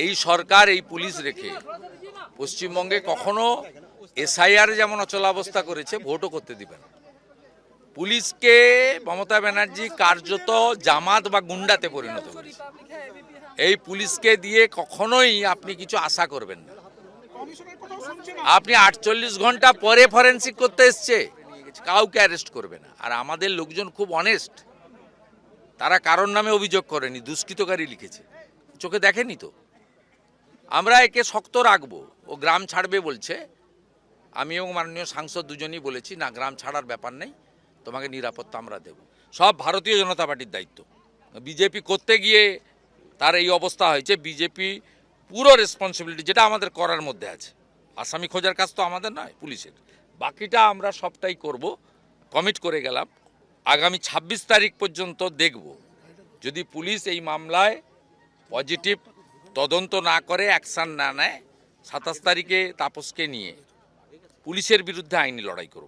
এই সরকার এই পুলিশ রেখে পশ্চিমবঙ্গে কখনো এসআইআর যেমন অচলাবস্থা করেছে, ভোটও করতে দিবেন। পুলিশকে মমতা ব্যানার্জি কার্যত জামাত বা গুন্ডাতে পরিণত করেছে। এই পুলিশকে দিয়ে কখনোই আপনি কিছু আশা করবেন না। আপনি 48 ঘন্টা পরে ফরেন্সিক করতে এসছে, কাউকে অ্যারেস্ট করবে না। আর আমাদের লোকজন খুব অনেস্ট, তারা কারোর নামে অভিযোগ করেনি, দুষ্কৃতকারী লিখেছে, চোখে দেখেনি তো। আমরা একে শক্ত রাখবো। ও গ্রাম ছাড়বে বলছে, আমি এবং মাননীয় সাংসদ দুজনই বলেছি না, গ্রাম ছাড়ার ব্যাপার নেই, তোমাকে নিরাপত্তা আমরা দেব। সব ভারতীয় জনতা পার্টির দায়িত্ব। বিজেপি করতে গিয়ে তার এই অবস্থা হয়েছে। বিজেপি পুরো রেসপন্সিবিলিটি, যেটা আমাদের করার মধ্যে আছে, আসামি খোঁজার কাজ তো আমাদের নয়, পুলিশের, বাকিটা আমরা সবটাই করব, কমিট করে গেলাম। আগামী 26 তারিখ পর্যন্ত দেখব, যদি পুলিশ এই মামলায় পজিটিভ তদন্ত না করে, অ্যাকশান না নেয়, 27 তারিখে তাপসকে নিয়ে পুলিশের বিরুদ্ধে আইনি লড়াই করব।